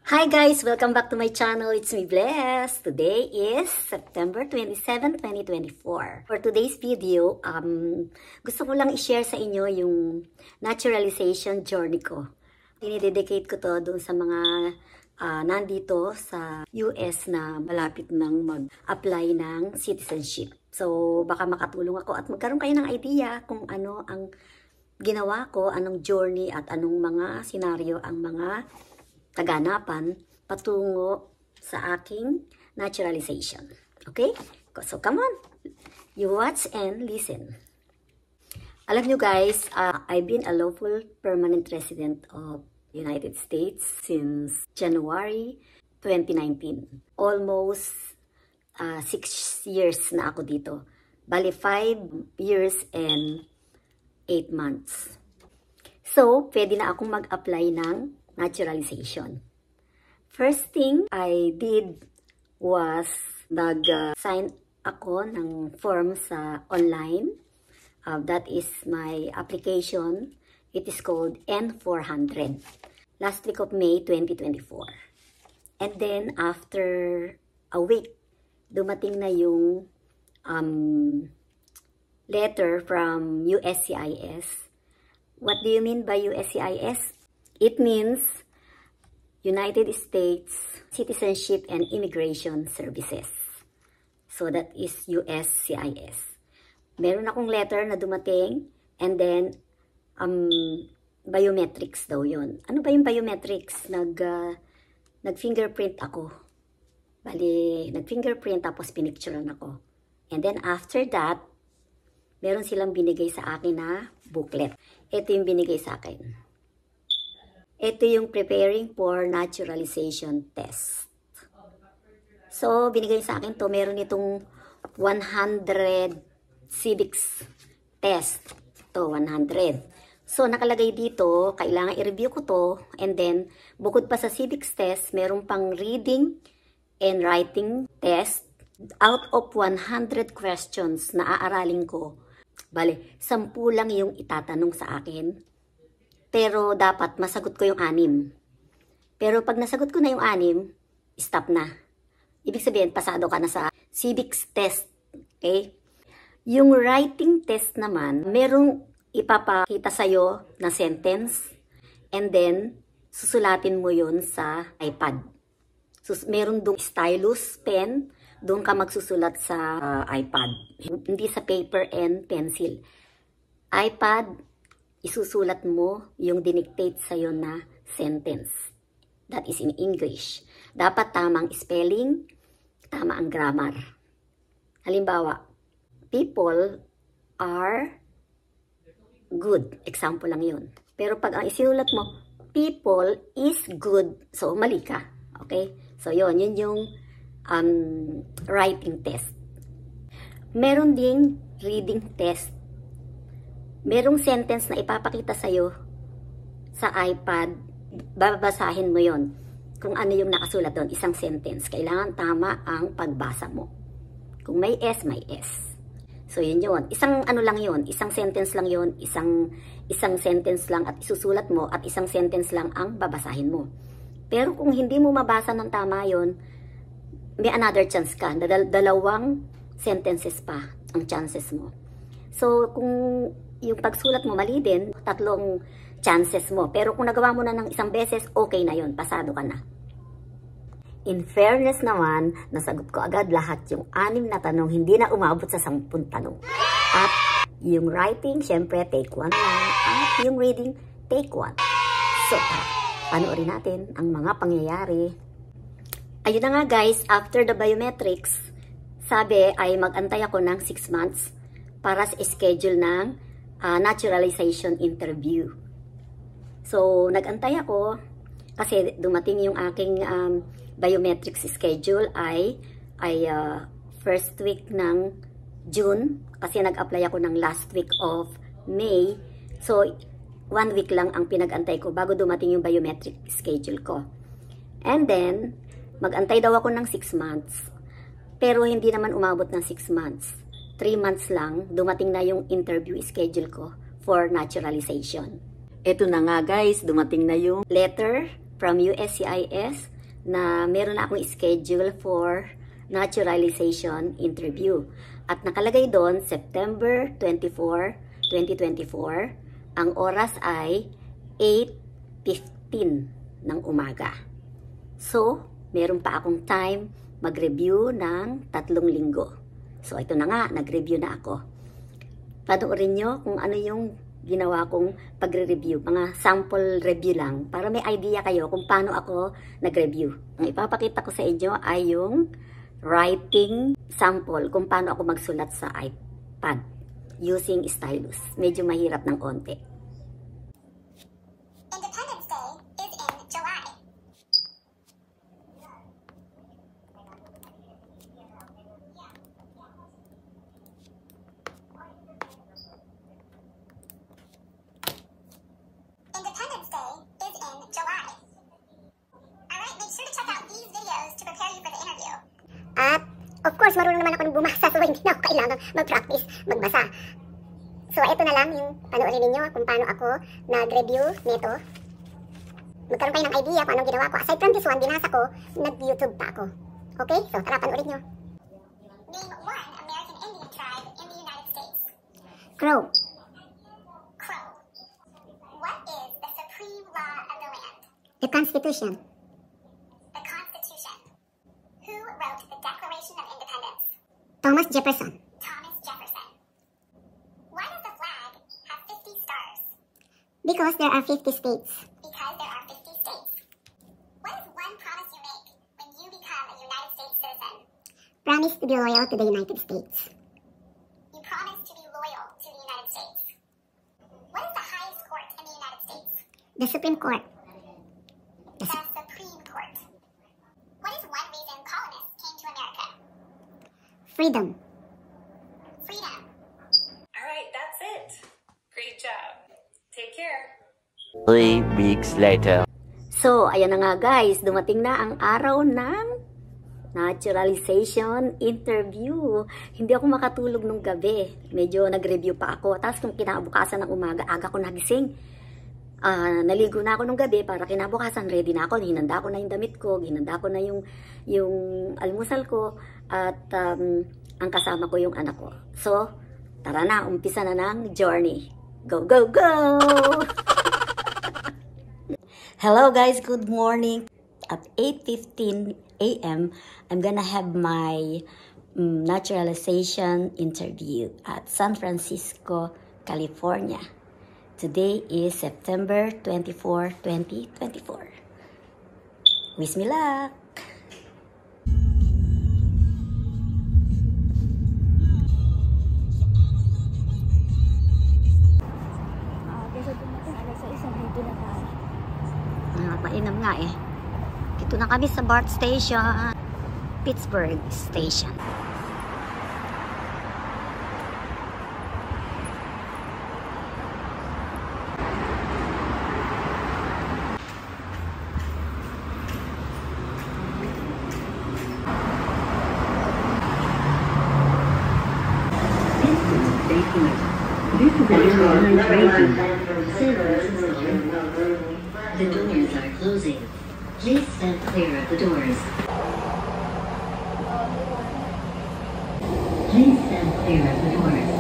Hi guys! Welcome back to my channel. It's me, Bless. Today is September 27, 2024. For today's video, gusto ko lang i-share sa inyo yung naturalization journey ko. Dinidedicate ko to doon sa mga nandito sa US na malapit nang mag-apply ng citizenship. So, baka makatulong ako at magkaroon kayo ng idea kung ano ang ginawa ko, anong journey at anong mga senaryo ang mga kaganapan patungo sa aking naturalization. Okay? So, come on. You watch and listen. Alam nyo guys, I've been a lawful permanent resident of United States since January 2019. Almost 6 years na ako dito. Bali, 5 years and 8 months. So, pwede na akong mag-apply ng naturalization. First thing I did was nag-sign ako ng form sa online. That is my application. It is called N400. Last week of May 2024. And then after a week, dumating na yung letter from USCIS. What do you mean by USCIS? It means United States Citizenship and Immigration Services. So that is USCIS. Meron akong letter na dumating and then biometrics daw yun. Ano ba yung biometrics? Nag-fingerprint ako. Bali, nag-fingerprint tapos pinicturean ako. And then after that, meron silang binigay sa akin na booklet. Ito yung binigay sa akin. Ito yung preparing for naturalization test. So, binigay sa akin to. Meron itong 100 civics test. To 100. So, nakalagay dito, kailangan i-review ko to. And then, bukod pa sa civics test, meron pang reading and writing test. Out of 100 questions na aaralin ko, bale, 10 lang yung itatanong sa akin. Pero dapat masagot ko yung 6. Pero pag nasagot ko na yung 6, stop na. Ibig sabihin, pasado ka na sa civics test. Okay? Yung writing test naman, merong ipapakita sa'yo na sentence. And then, susulatin mo yun sa iPad. So, meron doon stylus, pen. Doon ka magsusulat sa iPad. Hindi sa paper and pencil. iPad, isusulat mo yung dinictate sa'yo na sentence. That is in English. Dapat tamang spelling, tama ang grammar. Halimbawa, people are good. Example lang yun. Pero pag ang isinulat mo, people is good. So, mali ka. Okay? So, yun yung writing test. Meron ding reading test. Merong sentence na ipapakita sa'yo sa iPad, babasahin mo yon kung ano yung nakasulat doon, isang sentence. Kailangan tama ang pagbasa mo. Kung may S, may S. So, yun yun. Isang ano lang yun, isang sentence lang yun, isang sentence lang at isusulat mo at isang sentence lang ang babasahin mo. Pero kung hindi mo mabasa ng tama yun, may another chance ka. Dalawang sentences pa ang chances mo. So, kung yung pagsulat mo mali din, 3 chances mo. Pero kung nagawa mo na ng isang beses, okay na yun. Pasado ka na. In fairness naman, nasagot ko agad lahat yung 6 na tanong, hindi na umabot sa 10 tanong. At yung writing, syempre, take 1 lang. At yung reading, take 1. So, panoorin natin ang mga pangyayari. Ayun na nga guys, after the biometrics, sabi ay mag-antay ako ng 6 months para sa schedule ng naturalization interview. So, nag-antay ako kasi dumating yung aking biometrics schedule ay first week ng June kasi nag-apply ako ng last week of May. So, 1 week lang ang pinag-antay ko bago dumating yung biometric schedule ko. And then, mag-antay daw ako ng 6 months. Pero hindi naman umabot ng 6 months. 3 months lang, dumating na yung interview schedule ko for naturalization. Ito na nga guys, dumating na yung letter from USCIS na meron na akong schedule for naturalization interview. At nakalagay doon, September 24, 2024, ang oras ay 8:15 ng umaga. So, meron pa akong time mag-review ng 3 linggo. So, ito na nga, nag-review na ako. Panoorin nyo kung ano yung ginawa kong pagre-review. Mga sample review lang para may idea kayo kung paano ako nag-review. Ang ipapakita ko sa inyo ay yung writing sample kung paano ako magsulat sa iPad using stylus. Medyo mahirap ng konti. Independence Day is in July. Independence Day is in July. Alright, make sure to check out these videos to prepare you for the interview. At, of course, marunong naman ako ng bumasa, so hindi na ako kailangan mag-practice magbasa. So, ito na lang yung panoorin ninyo kung paano ako nag-review nito. Magkaroon kayo ng idea kung anong ginawa ko. Aside from this one, binasa ko, nag-YouTube pa ako. Okay? So, tara, panoorin nyo. Name one American Indian tribe in the United States. Crow. Crow. What is the supreme law of the land? The Constitution. The Constitution. Who wrote the Declaration of Independence? Thomas Jefferson. Thomas Jefferson. Why does the flag have 50 stars? Because there are 50 states. Because there are 50 states. What is one promise you make when you become a United States citizen? Promise to be loyal to the United States. You promise to be loyal to the United States. What is the highest court in the United States? The Supreme Court. The Supreme Court. What is one reason colonists came to America? Freedom. Freedom. All right, that's it. Great job. Take care. 3 weeks later. So, ayan na nga guys, dumating na ang araw ng naturalization interview. Hindi ako makatulog nung gabi. Medyo nag-review pa ako. Tapos nung kinabukasan ng umaga, aga ko nagising. Naligo na ako nung gabi para kinabukasan ready na ako. Hinanda ko na yung damit ko, hinanda ko na yung almusal ko, at ang kasama ko yung anak ko. So, tara na, umpisa na ng journey. Go, go, go! Hello guys, good morning. At 8:15 a.m., I'm gonna have my naturalization interview at San Francisco, California. Today is September 24, 2024. Wish me luck! Kasi dumating alas 6, dito na tayo. Mainam nga eh. Dito na kami sa BART Station. Pittsburgh Station. This is a United Rating. San Francisco. The doors are closing. Please stand clear of the doors. Please stand clear of the doors.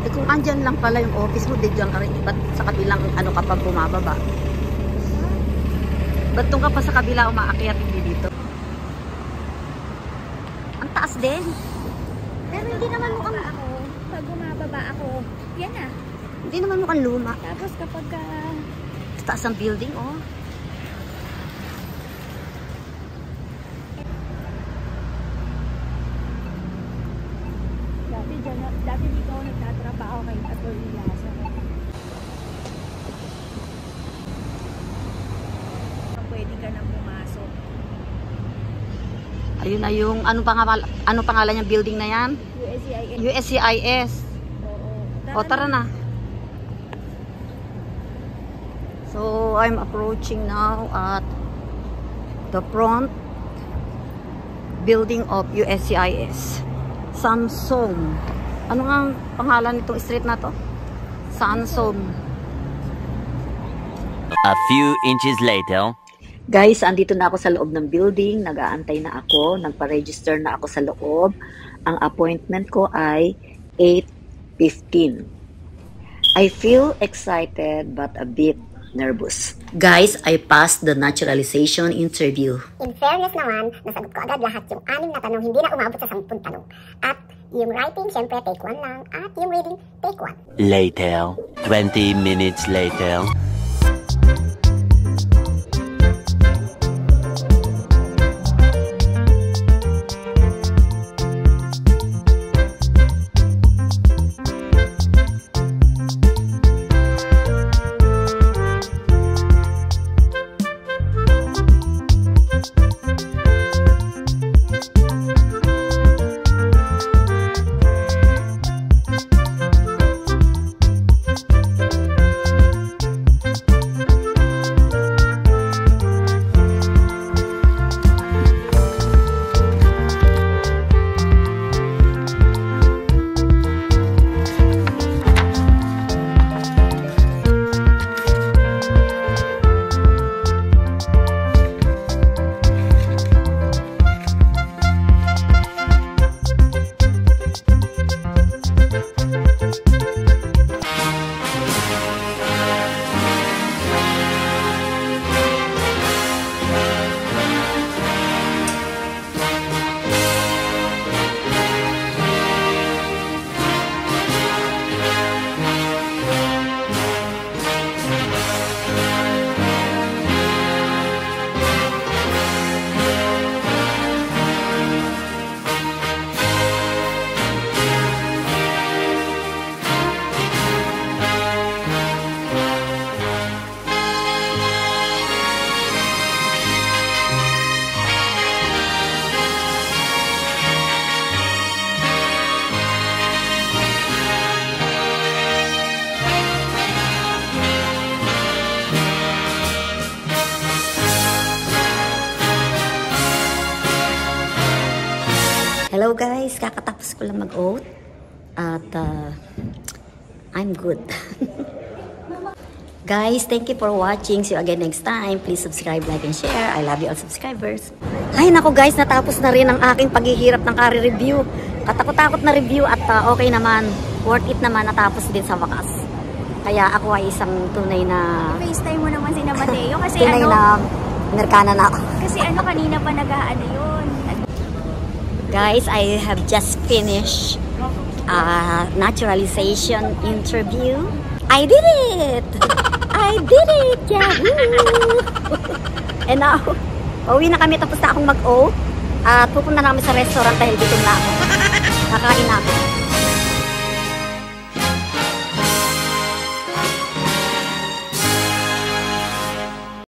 Kung andyan lang pala yung office mo, di dyan ka rin. Ba't sa kabilang ano ka pa bumababa? Ba't doon ka pa sa kabila umaakyat, hindi dito? Ang taas din. Pero hindi naman mukhang ako. Pag bumababa ako, yan na. Hindi naman mukhang luma. Tapos kapag Sa taas ng building, oh. dati dito ako nagtatrabaho kay Atty. Lasa. Pwede ka nang pumasok. Ayun na yung, ano pangalan yung building na yan? USCIS. O, tara na. So, I'm approaching now at the front building of USCIS. Samsung. Ano nga ang pangalan nitong street na to? Samsung. A few inches later. Guys, andito na ako sa loob ng building. Nag-aantay na ako. Nagpa-register na ako sa loob. Ang appointment ko ay 8:15. I feel excited but a bit nervous. Guys, I passed the naturalization interview. In fairness naman, nasagot ko agad lahat yung 6 na tanong, hindi na umabot sa 10 tanong. At yung writing, syempre, take 1 lang. At yung reading, take 1. Later. 20 minutes later. Hello guys, kakatapos ko lang mag-oath at I'm good. Guys, thank you for watching. See you again next time. Please subscribe, like, and share. I love you all subscribers. Ay nako guys, natapos na rin ang aking paghihirap ng career review. Katakot-takot na review at okay naman. Worth it naman, natapos din sa wakas. Kaya ako ay isang tunay na... FaceTime mo naman si Mateo kasi tunay na Amerikana na ako. Kasi kanina pa nag-aano yun. Guys, I have just finished naturalization interview. I did it! I did it! Yahoo! And now, pauwi na kami, tapos na akong mag-oath. Pupunta na kami sa restaurant dahil gutom na ako. Kakain na ako.